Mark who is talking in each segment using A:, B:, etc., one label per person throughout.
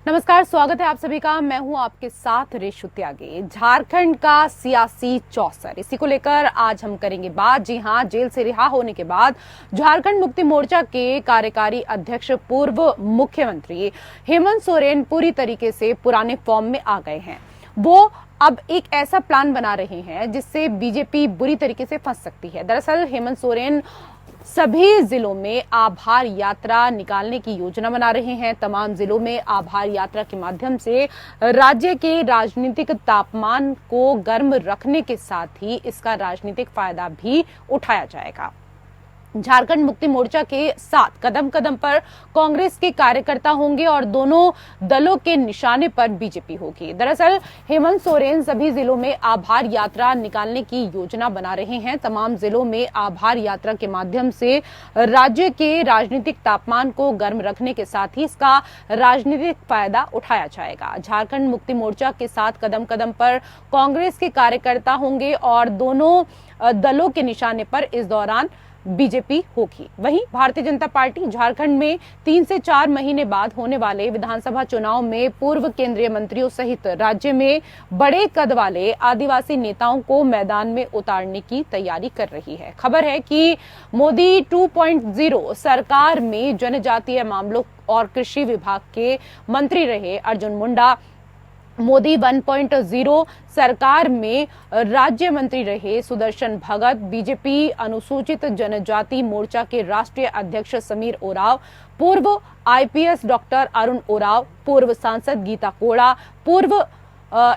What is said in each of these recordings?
A: नमस्कार, स्वागत है आप सभी का। मैं हूं आपके साथ रेशु त्यागी। झारखंड का सियासी चौसर, इसी को लेकर आज हम करेंगे बात। जी हां, जेल से रिहा होने के बाद झारखंड मुक्ति मोर्चा के कार्यकारी अध्यक्ष पूर्व मुख्यमंत्री हेमंत सोरेन पूरी तरीके से पुराने फॉर्म में आ गए हैं। वो अब एक ऐसा प्लान बना रहे हैं जिससे बीजेपी बुरी तरीके से फंस सकती है। दरअसल हेमंत सोरेन सभी जिलों में आभार यात्रा निकालने की योजना बना रहे हैं। तमाम जिलों में आभार यात्रा के माध्यम से राज्य के राजनीतिक तापमान को गर्म रखने के साथ ही इसका राजनीतिक फायदा भी उठाया जाएगा। झारखंड मुक्ति मोर्चा के साथ कदम कदम पर कांग्रेस के कार्यकर्ता होंगे और दोनों दलों के निशाने पर बीजेपी होगी। दरअसल हेमंत सोरेन सभी जिलों में आभार यात्रा निकालने की योजना बना रहे हैं। तमाम जिलों में आभार यात्रा के माध्यम से राज्य के राजनीतिक तापमान को गर्म रखने के साथ ही इसका राजनीतिक फायदा उठाया जाएगा। झारखंड मुक्ति मोर्चा के साथ कदम कदम पर कांग्रेस के कार्यकर्ता होंगे और दोनों दलों के निशाने पर इस दौरान बीजेपी होगी। वहीं भारतीय जनता पार्टी झारखंड में 3 से 4 महीने बाद होने वाले विधानसभा चुनाव में पूर्व केंद्रीय मंत्रियों सहित राज्य में बड़े कद वाले आदिवासी नेताओं को मैदान में उतारने की तैयारी कर रही है। खबर है कि मोदी 2.0 सरकार में जनजातीय मामलों और कृषि विभाग के मंत्री रहे अर्जुन मुंडा, मोदी 1.0 सरकार में राज्य मंत्री रहे सुदर्शन भगत, बीजेपी अनुसूचित जनजाति मोर्चा के राष्ट्रीय अध्यक्ष समीर ओराव, पूर्व आईपीएस डॉक्टर अरुण ओराव, पूर्व सांसद गीता कोड़ा,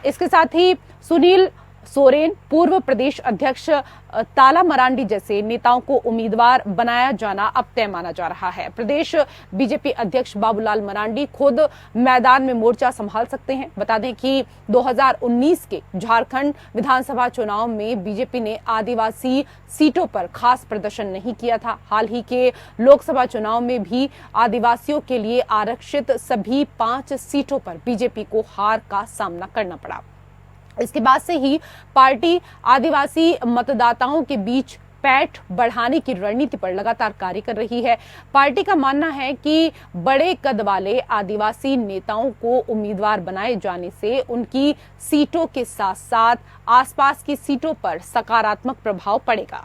A: इसके साथ ही सुनील सोरेन, पूर्व प्रदेश अध्यक्ष ताला मरांडी जैसे नेताओं को उम्मीदवार बनाया जाना अब तय माना जा रहा है। प्रदेश बीजेपी अध्यक्ष बाबूलाल मरांडी खुद मैदान में मोर्चा संभाल सकते हैं। बता दें कि 2019 के झारखंड विधानसभा चुनाव में बीजेपी ने आदिवासी सीटों पर खास प्रदर्शन नहीं किया था। हाल ही के लोकसभा चुनाव में भी आदिवासियों के लिए आरक्षित सभी 5 सीटों पर बीजेपी को हार का सामना करना पड़ा। इसके बाद से ही पार्टी आदिवासी मतदाताओं के बीच पैठ बढ़ाने की रणनीति पर लगातार कार्य कर रही है। पार्टी का मानना है कि बड़े कद वाले आदिवासी नेताओं को उम्मीदवार बनाए जाने से उनकी सीटों के साथ साथ आसपास की सीटों पर सकारात्मक प्रभाव पड़ेगा।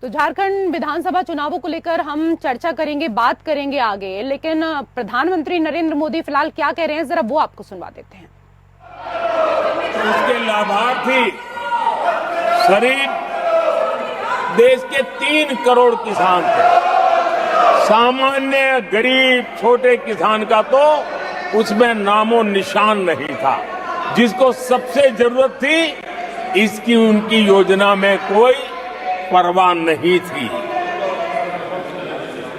A: तो झारखंड विधानसभा चुनावों को लेकर हम चर्चा करेंगे, बात करेंगे आगे, लेकिन प्रधानमंत्री नरेंद्र मोदी फिलहाल क्या कह रहे हैं जरा वो आपको सुनवा देते हैं।
B: उसके लाभार्थी करीब देश के 3 करोड़ किसान थे। सामान्य गरीब छोटे किसान का तो उसमें नामो निशान नहीं था। जिसको सबसे जरूरत थी इसकी उनकी योजना में कोई परवाह नहीं थी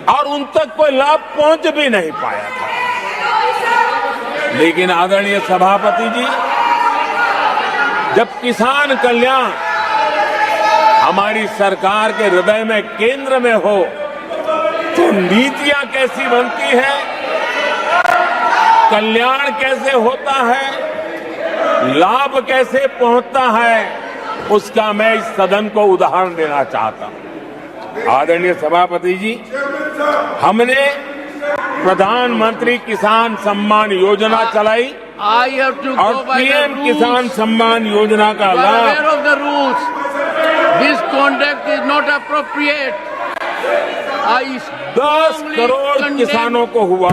B: और उन तक कोई लाभ पहुंच भी नहीं पाया था। लेकिन आदरणीय सभापति जी, जब किसान कल्याण हमारी सरकार के हृदय में केंद्र में हो तो नीतियां कैसी बनती है, कल्याण कैसे होता है, लाभ कैसे पहुंचता है, उसका मैं इस सदन को उदाहरण देना चाहता हूं। आदरणीय सभापति जी, हमने प्रधानमंत्री किसान सम्मान योजना चलाई और पीएम किसान सम्मान योजना का लाभ 10 करोड़ किसानों को हुआ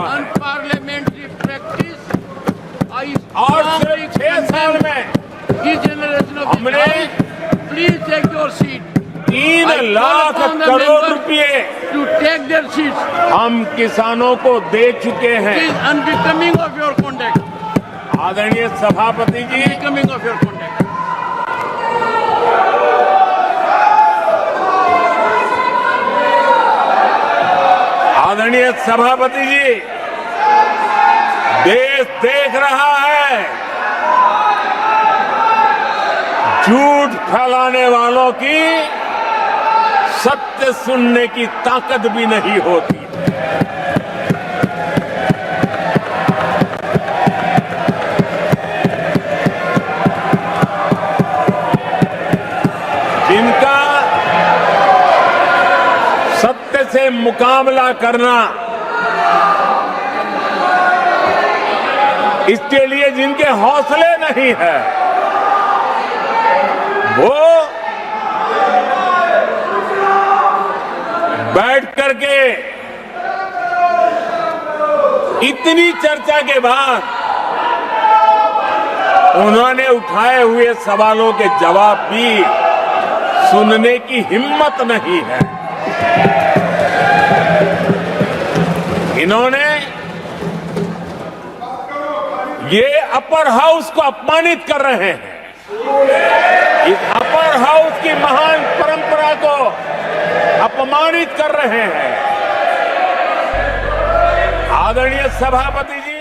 B: और सिर्फ 6 साल में हमने 3 लाख करोड़ रुपए हम किसानों को दे चुके हैं। आदरणीय सभापति जी, आदरणीय सभापति जी, देश देख रहा है झूठ फैलाने वालों की सत्य सुनने की ताकत भी नहीं होती। जिनका से मुकाबला करना, इसके लिए जिनके हौसले नहीं है वो बैठ करके इतनी चर्चा के बाद उन्होंने उठाए हुए सवालों के जवाब भी सुनने की हिम्मत नहीं है। इन्होंने ये अपर हाउस को अपमानित कर रहे हैं। इस अपर हाउस की महान परंपरा को अपमानित कर रहे हैं। आदरणीय सभापति जी,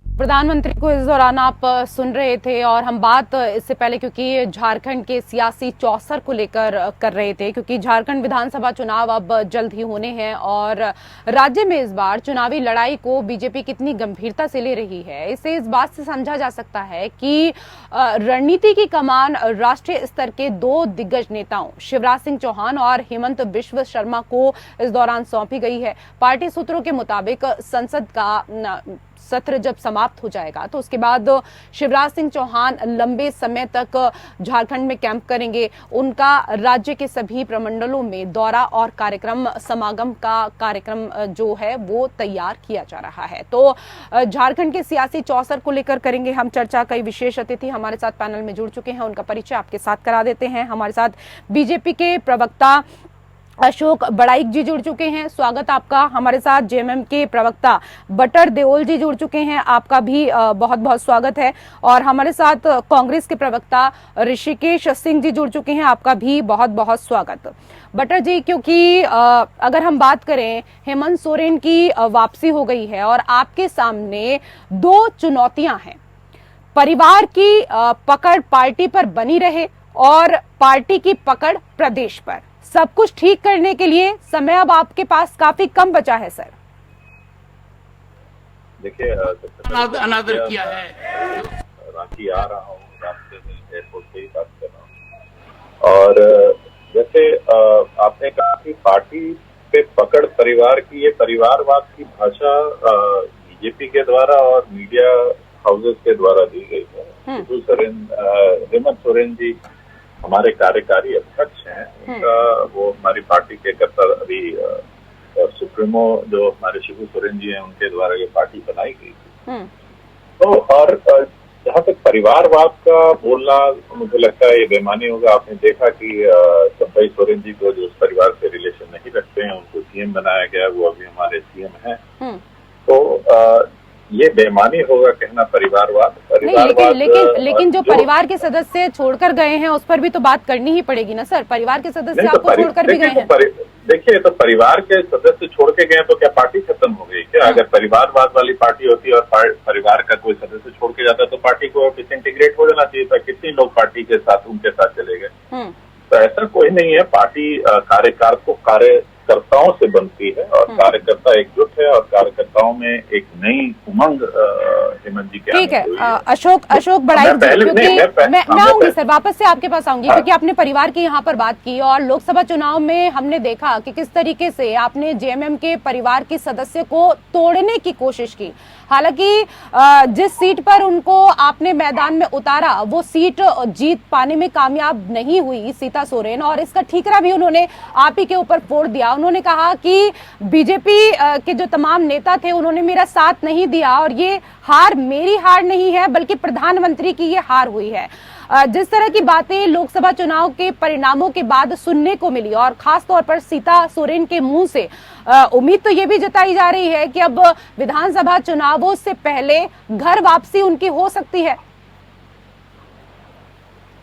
A: प्रधानमंत्री को इस दौरान आप सुन रहे थे और हम बात इससे पहले क्योंकि झारखंड के सियासी चौसर को लेकर कर रहे थे, क्योंकि झारखंड विधानसभा चुनाव अब जल्द ही होने हैं और राज्य में इस बार चुनावी लड़ाई को बीजेपी कितनी गंभीरता से ले रही है, इसे इस बात से समझा जा सकता है कि रणनीति की कमान राष्ट्रीय स्तर के दो दिग्गज नेताओं शिवराज सिंह चौहान और हेमंत बिश्व शर्मा को इस दौरान सौंपी गई है। पार्टी सूत्रों के मुताबिक संसद का सत्र जब समाप्त हो जाएगा तो उसके बाद शिवराज सिंह चौहान लंबे समय तक झारखंड में कैंप करेंगे। उनका राज्य के सभी प्रमंडलों में दौरा और कार्यक्रम समागम का कार्यक्रम जो है वो तैयार किया जा रहा है। तो झारखंड के सियासी चौसर को लेकर करेंगे हम चर्चा। कई विशेष अतिथि हमारे साथ पैनल में जुड़ चुके हैं, उनका परिचय आपके साथ करा देते हैं। हमारे साथ बीजेपी के प्रवक्ता अशोक बड़ाइक जी जुड़ चुके हैं, स्वागत आपका। हमारे साथ जेएमएम के प्रवक्ता बटर देओल जी जुड़ चुके हैं, आपका भी बहुत बहुत स्वागत है। और हमारे साथ कांग्रेस के प्रवक्ता ऋषिकेश सिंह जी जुड़ चुके हैं, आपका भी बहुत बहुत स्वागत। बटर जी, क्योंकि अगर हम बात करें हेमंत सोरेन की वापसी हो गई है और आपके सामने दो चुनौतियां हैं, परिवार की पकड़ पार्टी पर बनी रहे और पार्टी की पकड़ प्रदेश पर। सब कुछ ठीक करने के लिए समय अब आपके पास काफी कम बचा है सर।
C: देखिए,
D: अनादर किया है।
C: रांची आ रहा हूँ, रास्ते में एयरपोर्ट से ही बात कर रहा हूँ। और जैसे आपने कहा कि पार्टी पे पकड़ परिवार की, ये परिवारवाद की भाषा बीजेपी के द्वारा और मीडिया हाउसेस के द्वारा दी गई है। हेमंत सोरेन जी हमारे कार्यकारी अध्यक्ष हैं, उनका वो हमारी पार्टी के अभी सुप्रीमो जो हमारे शिबू सोरेन जी हैं उनके द्वारा ये पार्टी बनाई गई थी। तो और जहाँ तक परिवारवाद का बोलना, मुझे लगता है ये बेमानी होगा। आपने देखा कि संजय सोरेन जी को जो उस परिवार से रिलेशन नहीं रखते हैं उनको सीएम बनाया गया, वो अभी हमारे सीएम हैं। तो ये बेमानी होगा कहना परिवारवाद।
A: लेकिन जो परिवार के सदस्य छोड़कर गए हैं उस पर भी तो बात करनी ही पड़ेगी ना सर। परिवार के सदस्य आपको छोड़कर भी गए हैं।
C: देखिए, तो परिवार के सदस्य छोड़ के गए तो क्या पार्टी खत्म हो गई क्या? अगर परिवारवाद वाली पार्टी होती और परिवार का कोई सदस्य छोड़ के जाता तो पार्टी को डिसइंटीग्रेट हो जाना चाहिए था। कितने लोग पार्टी के साथ उनके साथ चले गए? तो ऐसा कोई नहीं है। पार्टी कार्यकर्ताओं से बनती है और कार्यकर्ता एकजुट है और कार्यकर्ताओं में एक नई उमंग हेमंत जी के
A: ठीक है। अशोक बड़ाइक जी, क्योंकि मैं आऊंगी सर, वापस से आपके पास आऊंगी, क्योंकि आपने परिवार की यहाँ पर बात की और लोकसभा चुनाव में हमने देखा कि किस तरीके से आपने जेएमएम के परिवार के सदस्य को तोड़ने की कोशिश की। हालांकि जिस सीट पर उनको आपने मैदान में उतारा वो सीट जीत पाने में कामयाब नहीं हुई सीता सोरेन, और इसका ठीकरा भी उन्होंने आप ही के ऊपर फोड़ दिया। उन्होंने कहा कि बीजेपी के जो तमाम नेता थे उन्होंने मेरा साथ नहीं दिया और ये हार मेरी हार नहीं है बल्कि प्रधानमंत्री की ये हार हुई है। जिस तरह की बातें लोकसभा चुनाव के परिणामों के बाद सुनने को मिली और खास तौर पर सीता सोरेन के मुंह से उम्मीद तो ये भी जताई जा रही है कि अब विधानसभा चुनावों से पहले घर वापसी उनकी हो सकती है।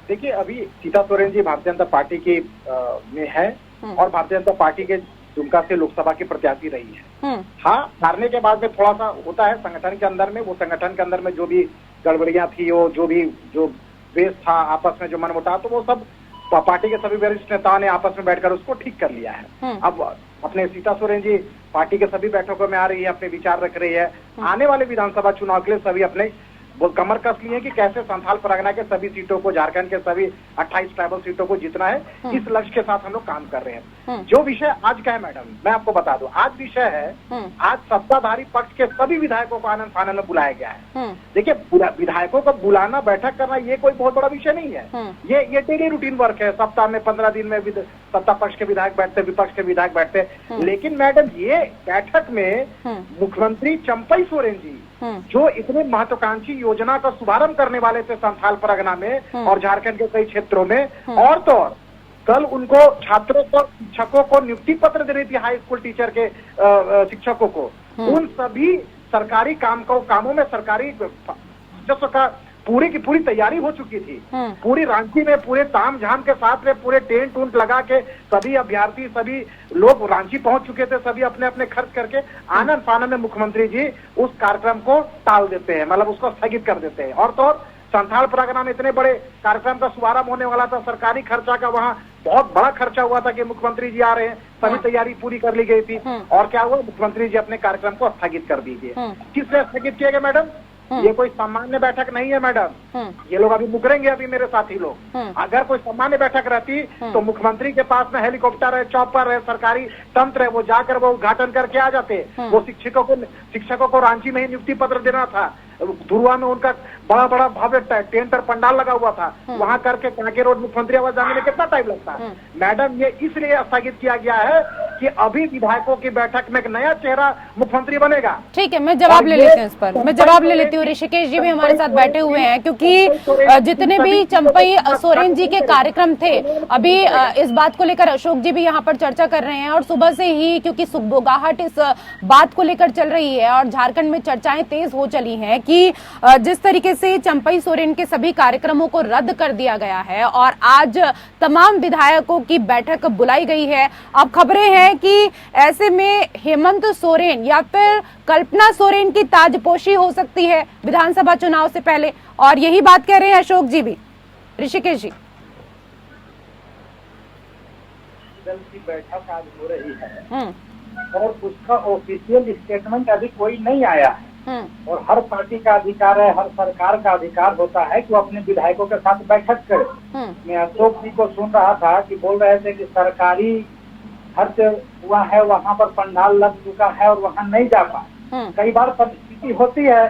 D: देखिए, अभी सीता सोरेन जी भारतीय जनता पार्टी की में है और भारतीय जनता पार्टी के दुमका से लोकसभा की प्रत्याशी रही है। हाँ, हारने के बाद में थोड़ा सा होता है संगठन के अंदर में, वो संगठन के अंदर में जो भी गड़बड़ियां थी, वो जो द्वेष था आपस में, जो मनमुटाव, तो वो सब पार्टी के सभी वरिष्ठ नेताओं ने आपस में बैठकर उसको ठीक कर लिया है। अब अपने सीता सोरेन जी पार्टी के सभी बैठकों में आ रही है, अपने विचार रख रही है। आने वाले विधानसभा चुनाव के लिए सभी अपने वो कमर कस लिए कि कैसे संथाल परगना के सभी सीटों को, झारखंड के सभी 28 ट्राइबल सीटों को जीतना है। इस लक्ष्य के साथ हम लोग काम कर रहे हैं। जो विषय आज का है मैडम, मैं आपको बता दूं, आज विषय है, आज सत्ताधारी पक्ष के सभी विधायकों को आनंद फानंद में बुलाया गया है। देखिए, विधायकों को बुलाना, बैठक करना, ये कोई बहुत बड़ा विषय नहीं है। ये डेली रूटीन वर्क है। सप्ताह में 15 दिन में सत्ता पक्ष के विधायक बैठते, विपक्ष के विधायक बैठते। लेकिन मैडम, ये बैठक में मुख्यमंत्री चंपई सोरेन जी, जो इतने महत्वाकांक्षी योजना का शुभारंभ करने वाले थे संथाल परगना में और झारखंड के कई क्षेत्रों में, और तो और कल उनको छात्रों को, शिक्षकों को नियुक्ति पत्र देनी थी, हाई स्कूल टीचर के शिक्षकों को। उन सभी सरकारी कामों में सरकारी राजस्व का पूरी की पूरी तैयारी हो चुकी थी। पूरी रांची में पूरे ताम झाम के साथ में पूरे टेंट उंट लगा के सभी अभ्यर्थी, सभी लोग रांची पहुंच चुके थे। सभी अपने अपने खर्च करके आनंद फानंद में मुख्यमंत्री जी उस कार्यक्रम को टाल देते हैं, मतलब उसको स्थगित कर देते हैं। और तो और संथाल परगना में इतने बड़े कार्यक्रम का शुभारंभ होने वाला था, सरकारी खर्चा का वहाँ बहुत बड़ा खर्चा हुआ था कि मुख्यमंत्री जी आ रहे हैं, सभी तैयारी पूरी कर ली गई थी। और क्या हुआ, मुख्यमंत्री जी अपने कार्यक्रम को स्थगित कर दीजिए। किस लिए स्थगित किए गए मैडम? ये कोई सामान्य बैठक नहीं है मैडम। ये लोग अभी मुकरेंगे, अभी मेरे साथी लोग। अगर कोई सामान्य बैठक रहती तो मुख्यमंत्री के पास में हेलीकॉप्टर है, चॉपर है, सरकारी तंत्र है, वो जाकर वो उद्घाटन करके आ जाते। वो शिक्षकों को रांची में ही नियुक्ति पत्र देना था। धुरुआ में उनका बड़ा बड़ा भव्य टेंट और पंडाल लगा हुआ था, वहां करके कांके रोड मुख्यमंत्री आवास जाने में कितना टाइम लगता है मैडम? ये इसलिए स्थगित किया गया है कि अभी विधायकों की बैठक में एक नया चेहरा मुख्यमंत्री बनेगा।
A: ठीक है, मैं जवाब ले लेती हूँ इस पर, मैं जवाब ले लेती हूँ। ऋषिकेश जी भी हमारे साथ बैठे हुए हैं, क्योंकि जितने भी चंपई सोरेन जी के कार्यक्रम थे, अभी इस बात को लेकर अशोक जी भी यहाँ पर चर्चा कर रहे हैं। और सुबह से ही क्योंकि सुगबुगाहट इस बात को लेकर चल रही है और झारखंड में चर्चाएं तेज हो चली हैं कि जिस तरीके से चंपई सोरेन के सभी कार्यक्रमों को रद्द कर दिया गया है और आज तमाम विधायकों की बैठक बुलाई गई है। अब खबरें हैं कि ऐसे में हेमंत सोरेन या फिर कल्पना सोरेन की ताजपोशी हो सकती है विधानसभा चुनाव से पहले, और यही बात कह रहे हैं अशोक जी भी। ऋषिकेश जी,
E: दल की बैठक आज हो रही है और उसका ऑफिशियल स्टेटमेंट अभी कोई नहीं आया है। और हर पार्टी का अधिकार है, हर सरकार का अधिकार होता है कि वो अपने विधायकों के साथ बैठक करे। मैं अशोक जी को सुन रहा था कि बोल रहे थे कि सरकारी खर्च हुआ है, वहाँ पर पंडाल लग चुका है और वहाँ नहीं जा पाए। कई बार परिस्थिति होती है,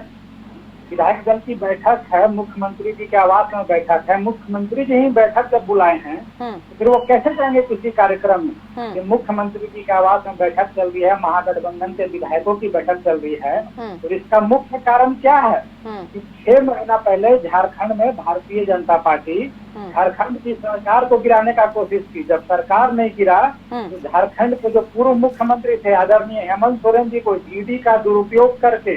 E: विधायक दल की बैठक है, मुख्यमंत्री जी के आवास में बैठक है, मुख्यमंत्री जी ही बैठक जब बुलाए हैं तो फिर वो कैसे जाएंगे किसी कार्यक्रम में? कि मुख्यमंत्री जी के आवास में बैठक चल रही है, महागठबंधन के विधायकों की बैठक चल रही है। तो इसका मुख्य कारण क्या है कि 6 महीना पहले झारखंड में भारतीय जनता पार्टी झारखंड की सरकार को गिराने का कोशिश की। जब सरकार नहीं गिरा तो झारखंड के जो पूर्व मुख्यमंत्री थे आदरणीय हेमंत सोरेन जी को ईडी का दुरुपयोग करके,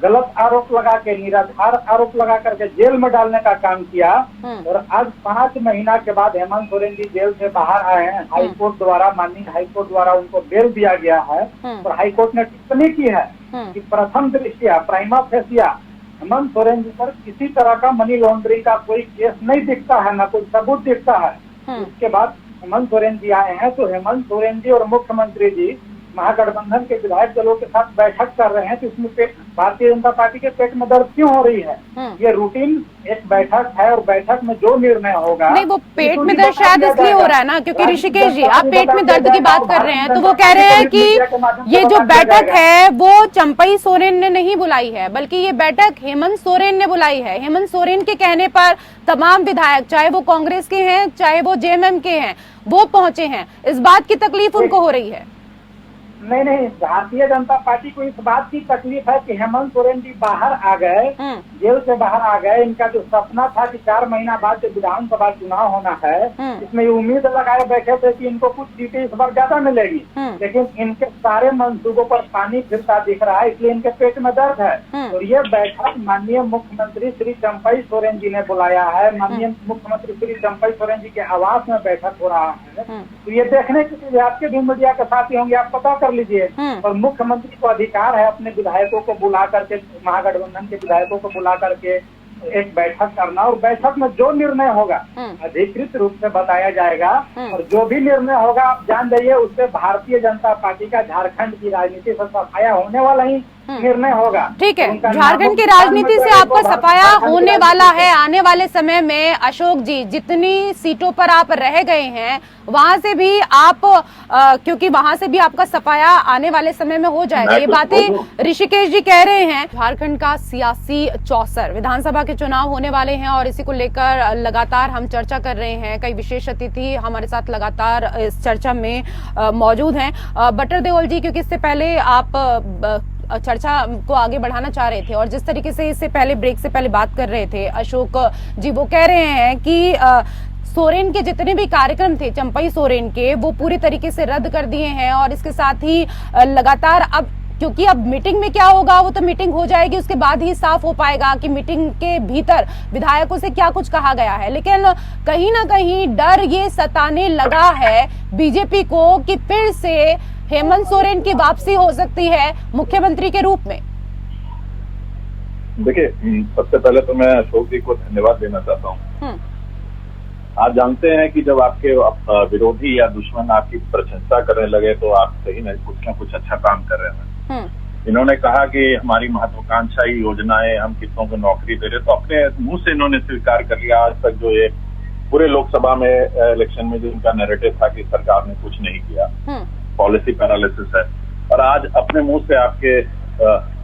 E: गलत आरोप लगा के, निराधार आरोप लगा करके जेल में डालने का काम किया। और आज 5 महीना के बाद हेमंत सोरेन जी जेल से बाहर आए हैं। हाईकोर्ट द्वारा, माननीय हाईकोर्ट द्वारा उनको बेल दिया गया है। और हाईकोर्ट ने टिप्पणी की है कि प्रथम दृष्टया, प्राइमा फेसिया, हेमंत सोरेन जी पर किसी तरह का मनी लॉन्ड्रिंग का कोई केस नहीं दिखता है, न कोई सबूत दिखता है। उसके बाद हेमंत सोरेन जी आए हैं तो हेमंत सोरेन जी और मुख्यमंत्री जी महागठबंधन के विधायक दलों के साथ बैठक कर रहे हैं तो इसमें भारतीय जनता पार्टी के पेट में दर्द क्यों हो रही है? ये रूटीन एक बैठक है और बैठक में जो निर्णय होगा,
A: नहीं वो पेट में दर्द शायद इसलिए हो रहा है ना, क्योंकि ऋषिकेश जी आप पेट में दर्द की बात कर रहे हैं तो वो कह रहे हैं कि ये जो बैठक है वो चंपई सोरेन ने नहीं बुलाई है, बल्कि ये बैठक हेमंत सोरेन ने बुलाई है। हेमंत सोरेन के कहने पर तमाम विधायक, चाहे वो कांग्रेस के हैं चाहे वो जेएमएम के हैं, वो पहुंचे हैं। इस बात की तकलीफ उनको हो रही है।
E: नहीं, भारतीय जनता पार्टी को इस बात की तकलीफ है कि हेमंत सोरेन जी बाहर आ गए, जेल से बाहर आ गए। इनका जो सपना था कि 4 महीना बाद जो विधानसभा चुनाव होना है, इसमें उम्मीद लगाए बैठे थे कि इनको कुछ सीटें इस बार ज्यादा मिलेगी, लेकिन इनके सारे मंसूबों पर पानी फिरता दिख रहा है, इसलिए इनके पेट में दर्द है। और ये बैठक माननीय मुख्यमंत्री श्री चंपई सोरेन जी ने बुलाया है। माननीय मुख्यमंत्री श्री चंपई सोरेन जी के आवास में बैठक हो रहा है। तो ये देखने के लिए आपके भी मीडिया के साथी होंगे, आप पता कर लीजिए। और मुख्यमंत्री को अधिकार है अपने विधायकों को बुला करके, महागठबंधन के विधायकों को बुला करके एक बैठक करना, और बैठक में जो निर्णय होगा अधिकृत रूप से बताया जाएगा। और जो भी निर्णय होगा आप जान जाइए उससे भारतीय जनता पार्टी का झारखंड की राजनीति से सफाया होने वाला ही निर्णय होगा।
A: ठीक है,
E: उनका
A: झारखंड की
E: नाम
A: राजनीति से
E: तो
A: आपका
E: एक
A: सफाया
E: झारखंड की
A: होने वाला
E: राजनीति
A: है आने वाले समय में। अशोक जी, जितनी सीटों पर आप रह गए हैं वहां से भी आप क्योंकि वहां से भी आपका सफाया आने वाले समय में हो जाएगा, ये बातें ऋषिकेश जी कह रहे हैं। झारखंड का सियासी चौसर, विधानसभा के चुनाव होने वाले हैं और इसी को लेकर लगातार हम चर्चा कर रहे हैं। कई विशेष अतिथि हमारे साथ लगातार इस चर्चा में मौजूद हैं। बटर देओल जी, क्योंकि इससे पहले आप चर्चा को आगे बढ़ाना चाह रहे थे और जिस तरीके से इससे पहले ब्रेक से पहले बात कर रहे थे अशोक जी, वो कह रहे हैं कि सोरेन के जितने भी कार्यक्रम थे चंपई सोरेन के, वो पूरी तरीके से रद्द कर दिए हैं और इसके साथ ही लगातार अब, क्योंकि अब मीटिंग में क्या होगा वो तो मीटिंग हो जाएगी, उसके बाद ही साफ हो पाएगा कि मीटिंग के भीतर विधायकों से क्या कुछ कहा गया है। लेकिन कहीं ना कहीं डर ये सताने लगा है बीजेपी को कि फिर से हेमंत सोरेन की वापसी हो सकती है मुख्यमंत्री के रूप में।
C: देखिए, सबसे पहले तो मैं अशोक जी को धन्यवाद देना चाहता हूँ। आप जानते हैं कि जब आपके विरोधी या दुश्मन आपकी प्रशंसा करने लगे तो आप सही में कुछ न कुछ अच्छा काम कर रहे हैं। इन्होंने कहा कि हमारी महत्वाकांक्षी योजनाएं, हम कितनों को नौकरी दे रहे, तो अपने मुंह से इन्होंने स्वीकार कर लिया। आज तक जो ये पूरे लोकसभा में इलेक्शन में जो इनका नैरेटिव था कि सरकार ने कुछ नहीं किया, पॉलिसी पैरालिसिस है, और आज अपने मुंह से आपके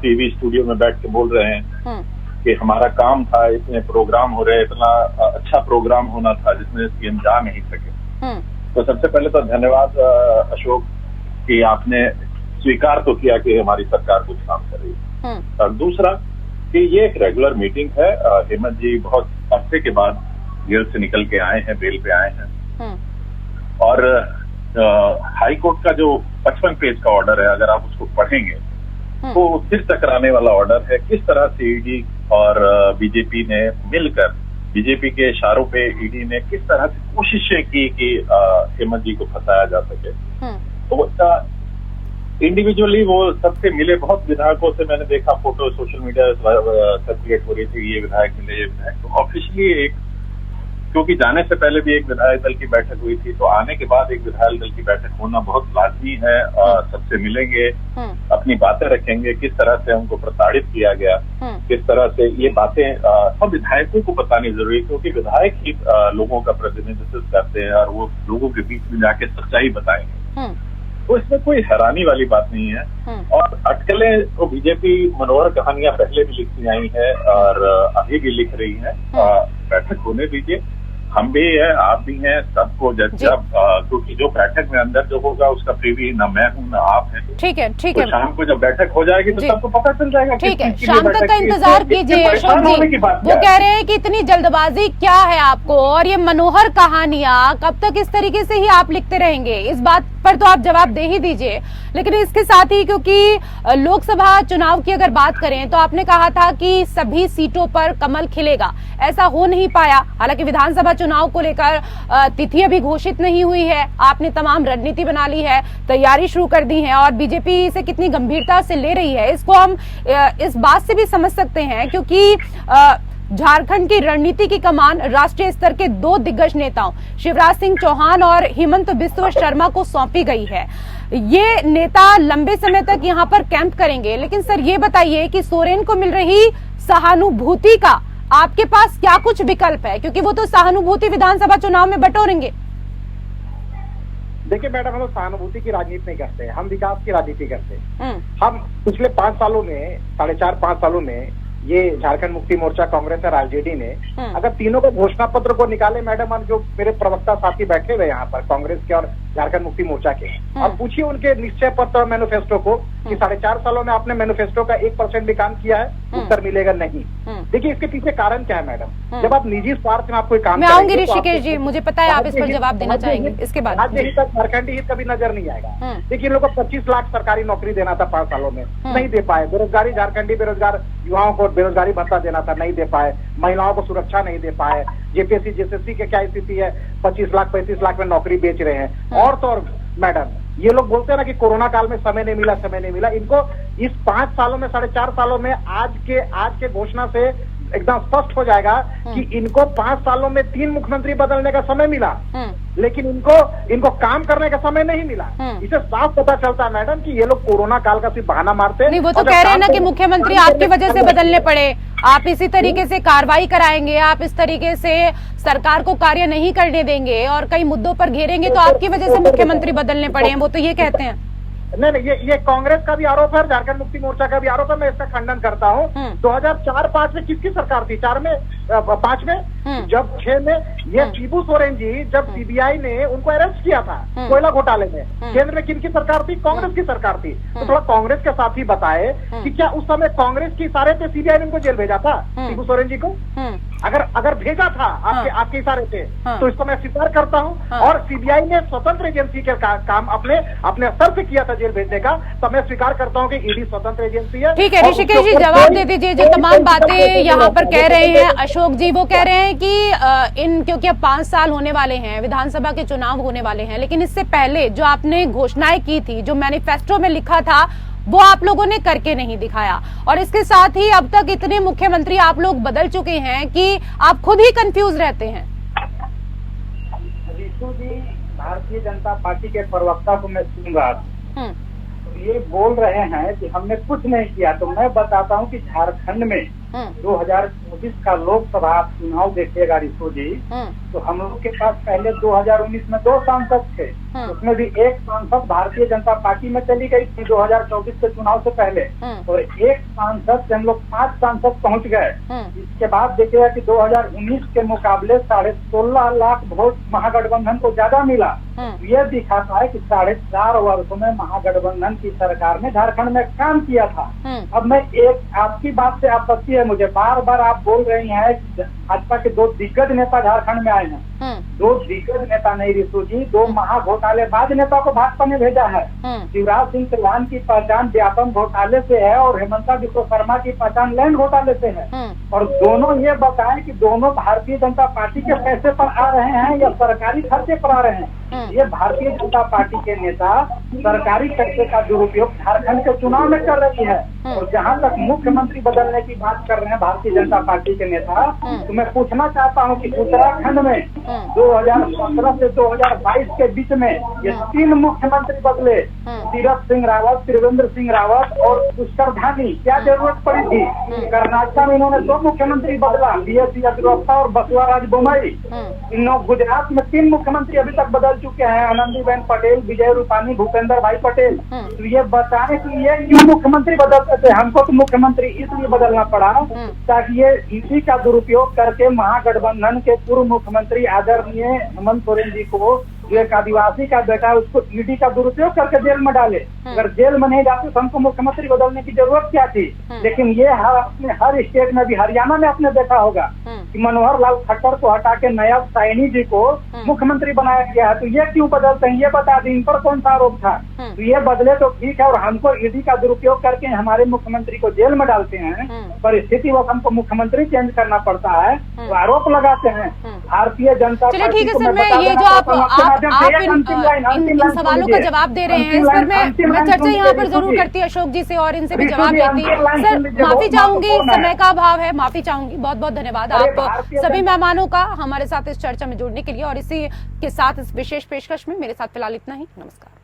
C: टीवी स्टूडियो में बैठ के बोल रहे हैं कि हमारा काम था, इतने प्रोग्राम हो रहे, इतना अच्छा प्रोग्राम होना था जिसमें सीएम जा नहीं सके। तो सबसे पहले तो धन्यवाद अशोक कि आपने स्वीकार तो किया कि हमारी सरकार कुछ काम कर रही है। और दूसरा कि ये एक रेगुलर मीटिंग है। हेमंत जी बहुत अरसे के बाद जेल से निकल के आए हैं, बेल पे आए हैं, और हाई कोर्ट का जो 55 पेज का ऑर्डर है, अगर आप उसको पढ़ेंगे तो सिर टकराने वाला ऑर्डर है। किस तरह से ईडी और बीजेपी ने मिलकर, बीजेपी के इशारों पे ईडी ने किस तरह से कोशिशें की कि हेमंत जी को फंसाया जा सके। तो इंडिविजुअली वो सबसे मिले, बहुत विधायकों से मैंने देखा, फोटो सोशल मीडिया सर्कुलेट हो रही थी, ये विधायक मिले, ये विधायक। तो ऑफिशियली एक, क्योंकि जाने से पहले भी एक विधायक दल की बैठक हुई थी, तो आने के बाद एक विधायक दल की बैठक होना बहुत लाजमी है। सबसे मिलेंगे, अपनी बातें रखेंगे, किस तरह से हमको प्रताड़ित किया गया, किस तरह से ये बातें सब विधायकों को बतानी जरूरी, क्योंकि विधायक ही लोगों का प्रतिनिधित्व करते हैं और वो लोगों के बीच में जाके सच्चाई बताएंगे। तो इसमें कोई हैरानी वाली बात नहीं है। और अटकलें तो बीजेपी मनोहर कहानियां पहले भी लिखती आई है और अभी भी लिख रही है। बैठक होने दीजिए, हम भी हैं, आप भी हैं, सबको जब क्योंकि जो बैठक में अंदर जो होगा उसका प्रीव्यू ना मैं हूँ ना आप हैं।
A: ठीक है, ठीक
C: तो
A: है।
C: शाम को जब बैठक हो जाएगी तो सबको पता चल जाएगा।
A: ठीक है, शाम तक का इंतजार कीजिए अशोक जी। वो कह रहे हैं कि इतनी जल्दबाजी क्या है आपको, और ये मनोहर कहानियां कब तक इस तरीके से ही आप लिखते रहेंगे, इस बात पर तो आप जवाब दे ही दीजिए। लेकिन इसके साथ ही, क्योंकि लोकसभा चुनाव की अगर बात करें तो आपने कहा था कि सभी सीटों पर कमल खिलेगा, ऐसा हो नहीं पाया। हालांकि विधानसभा चुनाव को लेकर तिथि अभी घोषित नहीं हुई है, आपने तमाम रणनीति बना ली है, तैयारी शुरू कर दी है, और बीजेपी इसे कितनी गंभीरता से ले रही है इसको हम इस बात से भी समझ सकते हैं, क्योंकि झारखंड की रणनीति की कमान राष्ट्रीय स्तर के दो दिग्गज नेताओं शिवराज सिंह चौहान और हेमंत बिस्वा शर्मा को सौंपी गई है। ये नेता लंबे समय तक यहाँ पर कैंप करेंगे। लेकिन सर ये बताइए कि सोरेन को मिल रही सहानुभूति का आपके पास क्या कुछ विकल्प है, क्योंकि वो तो सहानुभूति विधानसभा चुनाव में बटोरेंगे।
D: देखिए मैडम, हम लोग सहानुभूति की राजनीति नहीं करते, हम विकास की राजनीति करते हैं। हम पिछले 5 सालों में, 4.5-5 सालों में ये झारखंड मुक्ति मोर्चा, कांग्रेस और आरजेडी ने अगर तीनों को घोषणा पत्र को निकाले मैडम, और जो मेरे प्रवक्ता साथी बैठे हुए यहाँ पर कांग्रेस के और झारखंड मुक्ति मोर्चा के, और पूछिए उनके निश्चय पत्र और मैनिफेस्टो को कि 4.5 सालों में आपने मैनिफेस्टो का 1% भी काम किया है, उत्तर मिलेगा नहीं। देखिए इसके पीछे कारण क्या है मैडम, जब आप निजी स्वार्थ में आप कोई काम,
A: मैं आऊंगी ऋषिकेश जी, मुझे पता है आप इस पर जवाब देना चाहेंगे। इसके बाद
D: राज्य हित, झारखंडी हित कभी नजर नहीं आएगा। देखिए इन लोगों को 25 लाख सरकारी नौकरी देना था 5 सालों में, नहीं दे पाए। बेरोजगारी, झारखंडी बेरोजगार युवाओं को बेरोजगारी भत्ता देना था, नहीं दे पाए। महिलाओं को सुरक्षा नहीं दे पाए। जेपीएससी जेएसएससी की क्या स्थिति है, 25 लाख 35 लाख में नौकरी बेच रहे हैं। और तो और मैडम, ये लोग बोलते हैं ना कि कोरोना काल में समय नहीं मिला, समय नहीं मिला। इनको इस 5 सालों में, 4.5 सालों में आज के घोषणा से एकदम स्पष्ट हो जाएगा कि इनको 5 सालों में 3 मुख्यमंत्री बदलने का समय मिला, लेकिन इनको काम करने का समय नहीं मिला। इसे साफ पता चलता है मैडम कि ये लोग कोरोना काल का सिर्फ बहाना मारते हैं।
A: नहीं, वो तो कह रहे हैं ना कि मुख्यमंत्री आपकी वजह से बदलने पड़े, आप इसी तरीके से कार्रवाई कराएंगे, आप इस तरीके से सरकार को कार्य नहीं करने देंगे और कई मुद्दों पर घेरेंगे तो आपकी वजह से मुख्यमंत्री बदलने पड़े हैं, वो तो ये कहते हैं।
D: नहीं, ये कांग्रेस का भी आरोप है, झारखंड मुक्ति मोर्चा का भी आरोप है, मैं इसका खंडन करता हूँ। 2004-5 में किसकी सरकार थी? 5 में, जब 6 में ये शिबू सोरेन जी, जब सीबीआई ने उनको अरेस्ट किया था कोयला घोटाले में, केंद्र में किनकी सरकार थी? कांग्रेस की सरकार थी। तो थोड़ा कांग्रेस के साथ ही बताए कि क्या उस समय कांग्रेस की इशारे पे सीबीआई ने उनको जेल भेजा था, शिबू सोरेन जी को? अगर भेजा था आपके इशारे पे, तो इसको मैं स्वीकार करता हूँ। और सीबीआई ने स्वतंत्र एजेंसी के काम अपने स्तर से किया था जेल भेजने का, तो मैं स्वीकार करता हूँ कि ईडी स्वतंत्र एजेंसी है।
A: ठीक है ऋषिकेश जी, जवाब दे दीजिए। जो तमाम बातें यहाँ पर कह रहे हैं अशोक जी, वो कह रहे हैं कि क्योंकि अब 5 साल होने वाले हैं, विधानसभा के चुनाव होने वाले हैं, लेकिन इससे पहले जो आपने घोषणाएं की थी, जो मैनिफेस्टो में लिखा था, वो आप लोगों ने करके नहीं दिखाया। और इसके साथ ही अब तक इतने मुख्यमंत्री आप लोग बदल चुके हैं कि आप खुद ही कंफ्यूज रहते हैं।
E: ऋतु जी, भारतीय जनता पार्टी के प्रवक्ता को मैं सुन रहा था, ये बोल रहे हैं कि हमने कुछ नहीं किया। तो मैं बताता हूँ कि झारखंड में 2024 का लोकसभा चुनाव देखिएगा ऋतु जी, तो हम लोग के पास पहले 2019 में 2 सांसद थे, उसमें भी एक सांसद भारतीय जनता पार्टी में चली गई थी 2024 के चुनाव से पहले, और एक सांसद से हम लोग 5 सांसद पहुंच गए। इसके बाद देखिएगा कि 2019 के मुकाबले 16.5 लाख वोट महागठबंधन को ज्यादा मिला। ये दिखाता है कि 4.5 वर्षों में महागठबंधन की सरकार ने झारखंड में काम किया था। अब मैं एक आपकी बात से आपत्ति है मुझे, बार बार आप बोल रही हैं भाजपा के 2 दिग्गज नेता झारखंड में आए हैं। 2 दिग्गज नेता नहीं ऋतु जी, 2 महाघोटालेबाज नेता को भाजपा ने भेजा है। शिवराज सिंह चौहान की पहचान व्यापम घोटाले से है और हेमंता बिस्वा शर्मा की पहचान लैंड घोटाले से है। और दोनों ये बताएं कि दोनों भारतीय जनता पार्टी के पैसे पर आ रहे हैं या सरकारी खर्चे पर आ रहे हैं। ये भारतीय जनता पार्टी के नेता सरकारी पैसे का दुरुपयोग झारखंड के चुनाव में कर रही है। और जहाँ तक मुख्यमंत्री बदलने की बात कर रहे हैं भारतीय जनता पार्टी के नेता, तो मैं पूछना चाहता हूँ कि उत्तराखंड में 2017 से 2022 के बीच में ये 3 मुख्यमंत्री बदले, तीरथ सिंह रावत, त्रिवेंद्र सिंह रावत और पुष्कर धामी, क्या जरूरत पड़ी थी? कर्नाटक में इन्होंने 2 मुख्यमंत्री बदला, BS येदियुरप्पा और बसवराज बोम्मई। गुजरात में 3 मुख्यमंत्री अभी तक बदल चुके हैं, आनंदीबेन पटेल, विजय रूपानी, भूपेंद्र भाई पटेल। तो ये बताएं कि ये क्यों मुख्यमंत्री बदलते थे? हमको तो मुख्यमंत्री इसलिए बदलना पड़ा ताकि ये इसी का दुरुपयोग करके महागठबंधन के पूर्व मुख्यमंत्री आदरणीय हेमंत सोरेन जी को, जो एक आदिवासी का बेटा है, उसको ईडी का दुरुपयोग करके जेल में डाले। अगर जेल में नहीं जाते तो हमको मुख्यमंत्री बदलने की जरूरत क्या थी? लेकिन ये हर स्टेट में भी, हरियाणा में आपने देखा होगा कि मनोहर लाल खट्टर को हटा के नायब साइनी जी को मुख्यमंत्री बनाया गया है। तो ये क्यों बदलते हैं, ये बता दें, इन पर कौन सा आरोप था? तो ये बदले तो ठीक है, और हमको ईडी का दुरुपयोग करके हमारे मुख्यमंत्री को जेल में डालते हैं। परिस्थिति वो हमको मुख्यमंत्री चेंज करना पड़ता है, तो आरोप लगाते हैं। भारतीय जनता
A: चलिए ठीक है सर, मैं ये जो आप इन सवालों का जवाब दे रहे हैं, इस पर मैं चर्चा यहाँ पर जरूर करती अशोक जी से और इनसे भी जवाब देती। सर माफी चाहूंगी, समय का अभाव है, माफी चाहूंगी। बहुत बहुत धन्यवाद आप सभी मेहमानों का हमारे साथ इस चर्चा में जुड़ने के लिए, और इसी के साथ इस विशेष पेशकश में मेरे साथ फिलहाल इतना ही। नमस्कार।